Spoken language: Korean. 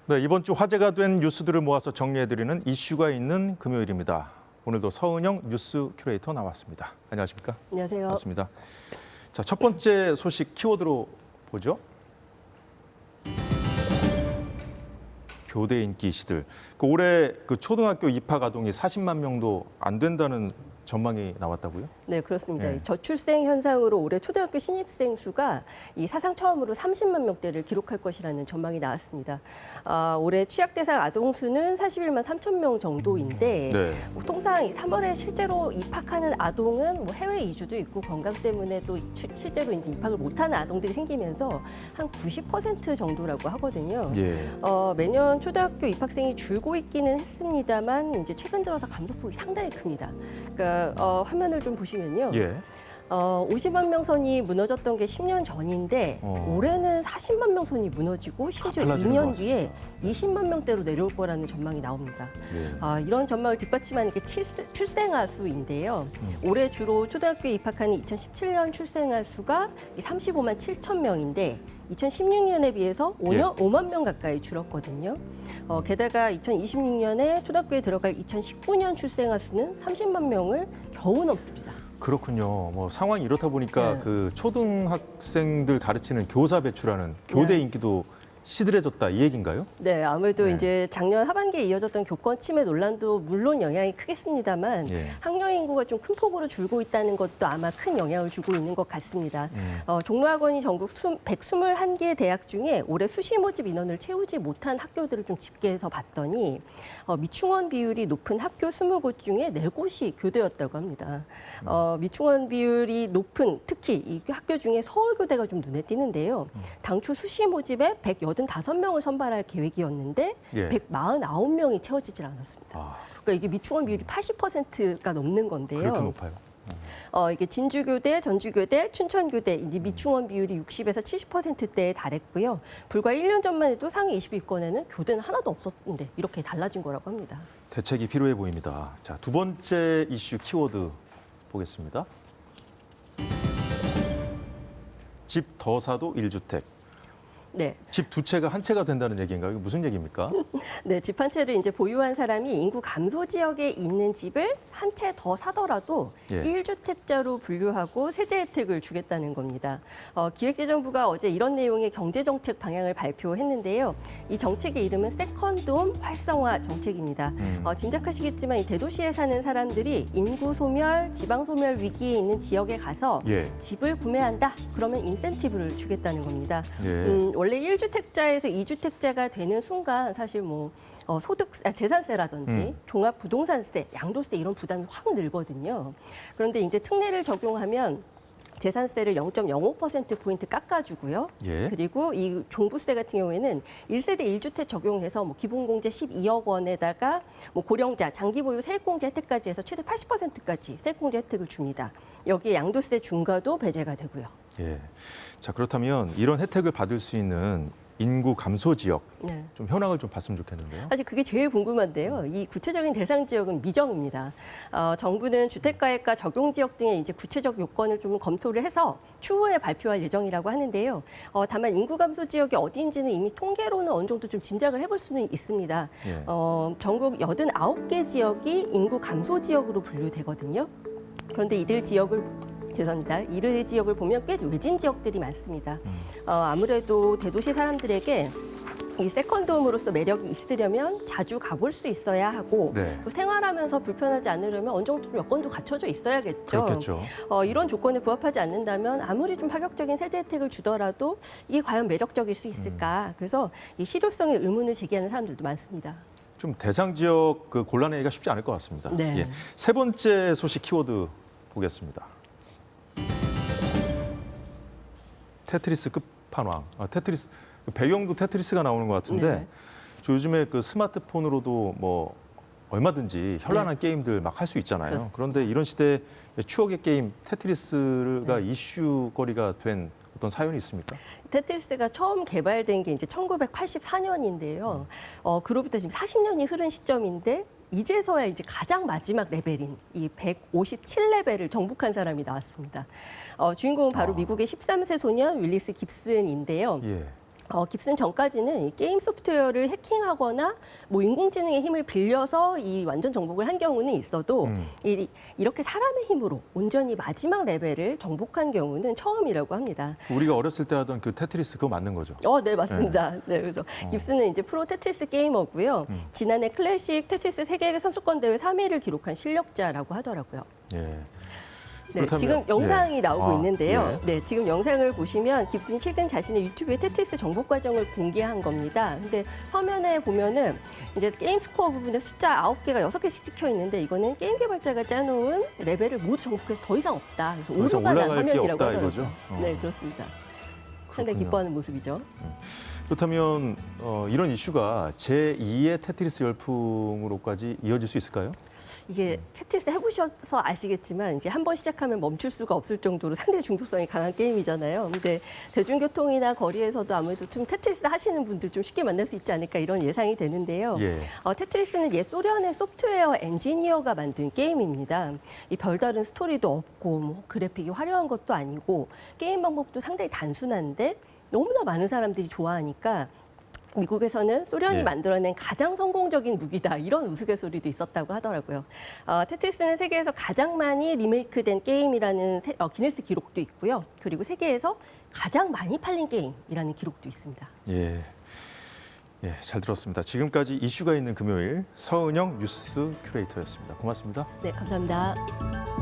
네, 이번 주 화제가 된 뉴스들을 모아서 정리해드리는 이슈가 있는 금요일입니다. 오늘도 서은영 뉴스 큐레이터 나왔습니다. 안녕하십니까? 안녕하세요. 반갑습니다. 자, 첫 번째 소식 키워드로 보죠. 교대 인기 이슈들. 올해 초등학교 입학 아동이 40만 명도 안 된다는 전망이 나왔다고요? 네, 그렇습니다. 네. 저출생 현상으로 올해 초등학교 신입생 수가 이 사상 처음으로 30만 명대를 기록할 것이라는 전망이 나왔습니다. 올해 취약 대상 아동 수는 41만 3천 명 정도인데 네. 통상 3월에 실제로 입학하는 아동은 해외 이주도 있고 건강 때문에 또 실제로 이제 입학을 못하는 아동들이 생기면서 한 90% 정도라고 하거든요. 예. 매년 초등학교 입학생이 줄고 있기는 했습니다만 이제 최근 들어서 감소폭이 상당히 큽니다. 그러니까 화면을 좀 보시면요. 예. 50만 명 선이 무너졌던 게 10년 전인데 올해는 40만 명 선이 무너지고 심지어 달라지는 것 2년 뒤에 20만 명대로 내려올 거라는 전망이 나옵니다. 예. 이런 전망을 뒷받침하는 게 출생아 수인데요. 올해 주로 초등학교에 입학하는 2017년 출생아 수가 35만 7천 명인데 2016년에 비해서 5만 명 가까이 줄었거든요. 게다가 2026년에 초등학교에 들어갈 2019년 출생아 수는 30만 명을 겨우 넘습니다. 그렇군요. 상황이 이렇다 보니까 네. 초등학생들 가르치는 교사 배출하는 교대 네. 인기도 시들해졌다 이 얘기인가요? 네, 아무래도 네. 이제 작년 하반기에 이어졌던 교권 침해 논란도 물론 영향이 크겠습니다만 예. 학령 인구가 좀 큰 폭으로 줄고 있다는 것도 아마 큰 영향을 주고 있는 것 같습니다. 종로학원이 전국 121개 대학 중에 올해 수시 모집 인원을 채우지 못한 학교들을 좀 집계해서 봤더니 미충원 비율이 높은 학교 20곳 중에 4곳이 교대였다고 합니다. 미충원 비율이 높은 특히 이 학교 중에 서울교대가 좀 눈에 띄는데요. 당초 수시 모집에 185명을 선발할 계획이었는데 예. 149명이 채워지질 않았습니다. 그러니까 이게 미충원 비율이 80%가 넘는 건데요. 그렇게 높아요. 이게 진주교대, 전주교대, 춘천교대 이제 미충원 비율이 60에서 70%대에 달했고요. 불과 1년 전만 해도 상위 20위권에는 교대는 하나도 없었는데 이렇게 달라진 거라고 합니다. 대책이 필요해 보입니다. 자, 두 번째 이슈 키워드 보겠습니다. 집 더 사도 1주택. 네. 집 두 채가 한 채가 된다는 얘기인가요? 이게 무슨 얘기입니까? 네, 집 한 채를 이제 보유한 사람이 인구 감소 지역에 있는 집을 한 채 더 사더라도 예. 1주택자로 분류하고 세제 혜택을 주겠다는 겁니다. 기획재정부가 어제 이런 내용의 경제정책 방향을 발표했는데요. 이 정책의 이름은 세컨드홈 활성화 정책입니다. 짐작하시겠지만 이 대도시에 사는 사람들이 인구 소멸, 지방 소멸 위기에 있는 지역에 가서 예. 집을 구매한다. 그러면 인센티브를 주겠다는 겁니다. 예. 원래 1주택자에서 2주택자가 되는 순간 사실 재산세라든지 종합부동산세, 양도세 이런 부담이 확 늘거든요. 그런데 이제 특례를 적용하면 재산세를 0.05%포인트 깎아주고요. 예. 그리고 이 종부세 같은 경우에는 1세대 1주택 적용해서 기본공제 12억 원에다가 고령자, 장기보유 세액공제 혜택까지 해서 최대 80%까지 세액공제 혜택을 줍니다. 여기에 양도세 중과도 배제가 되고요. 예. 자, 그렇다면 이런 혜택을 받을 수 있는 인구 감소 지역 네. 좀 현황을 좀 봤으면 좋겠는데요. 사실 그게 제일 궁금한데요. 이 구체적인 대상 지역은 미정입니다. 정부는 주택가액과 적용 지역 등의 이제 구체적 요건을 좀 검토를 해서 추후에 발표할 예정이라고 하는데요. 다만 인구 감소 지역이 어디인지는 이미 통계로는 어느 정도 좀 짐작을 해볼 수는 있습니다. 예. 전국 89개 지역이 인구 감소 지역으로 분류되거든요. 그런데 이들 지역을 보면 꽤 외진 지역들이 많습니다. 아무래도 대도시 사람들에게 이 세컨드홈으로서 매력이 있으려면 자주 가볼 수 있어야 하고 네. 또 생활하면서 불편하지 않으려면 어느 정도 좀 여건도 갖춰져 있어야겠죠. 그렇겠죠. 이런 조건에 부합하지 않는다면 아무리 좀 파격적인 세제 혜택을 주더라도 이게 과연 매력적일 수 있을까. 그래서 이 실효성에 의문을 제기하는 사람들도 많습니다. 좀 대상 지역 골라내기가 쉽지 않을 것 같습니다. 네. 예. 세 번째 소식 키워드 보겠습니다. 테트리스 끝판왕. 테트리스 배경도 테트리스가 나오는 것 같은데 네. 저 요즘에 스마트폰으로도 얼마든지 현란한 게임들 막 할 수 있잖아요. 그렇습니다. 그런데 이런 시대에 추억의 게임 테트리스가 이슈거리가 된 어떤 사연이 있습니까? 테트리스가 처음 개발된 게 이제 1984년인데요. 그로부터 지금 40년이 흐른 시점인데 이제서야 이제 가장 마지막 레벨인 이 157레벨을 정복한 사람이 나왔습니다. 주인공은 바로 미국의 13세 소년 윌리스 깁슨인데요. 예. 깁스는 전까지는 이 게임 소프트웨어를 해킹하거나 뭐 인공지능의 힘을 빌려서 이 완전 정복을 한 경우는 있어도 이렇게 사람의 힘으로 온전히 마지막 레벨을 정복한 경우는 처음이라고 합니다. 우리가 어렸을 때 하던 그 테트리스 그거 맞는 거죠? 네, 맞습니다. 네, 그래서 깁스는 이제 프로 테트리스 게이머고요. 지난해 클래식 테트리스 세계 선수권 대회 3위를 기록한 실력자라고 하더라고요. 예. 네, 그렇다면- 지금 영상이 예. 나오고 아, 있는데요. 예. 네, 지금 영상을 보시면 깁슨이 최근 자신의 유튜브에 테트리스 정복 과정을 공개한 겁니다. 근데 화면에 보면은 이제 게임 스코어 부분에 숫자 9개가 6개씩 찍혀 있는데 이거는 게임 개발자가 짜놓은 레벨을 모두 정복해서 더 이상 없다. 그래서 그래서 오류가 난 올라갈 게 화면이라고 없다 하더라고요. 이거죠? 네, 그렇습니다. 상당히 그렇군요. 기뻐하는 모습이죠. 그렇다면 이런 이슈가 제2의 테트리스 열풍으로까지 이어질 수 있을까요? 이게 테트리스 해보셔서 아시겠지만 이제 한 번 시작하면 멈출 수가 없을 정도로 상당히 중독성이 강한 게임이잖아요. 근데 대중교통이나 거리에서도 아무래도 좀 테트리스 하시는 분들 좀 쉽게 만날 수 있지 않을까 이런 예상이 되는데요. 예. 테트리스는 옛 소련의 소프트웨어 엔지니어가 만든 게임입니다. 이 별다른 스토리도 없고 뭐 그래픽이 화려한 것도 아니고 게임 방법도 상당히 단순한데 너무나 많은 사람들이 좋아하니까 미국에서는 소련이 예. 만들어낸 가장 성공적인 무기다 이런 우스갯소리도 있었다고 하더라고요. 테트리스는 세계에서 가장 많이 리메이크된 게임이라는 기네스 기록도 있고요. 그리고 세계에서 가장 많이 팔린 게임이라는 기록도 있습니다. 예. 예, 잘 들었습니다. 지금까지 이슈가 있는 금요일 서은영 뉴스 큐레이터였습니다. 고맙습니다. 네, 감사합니다.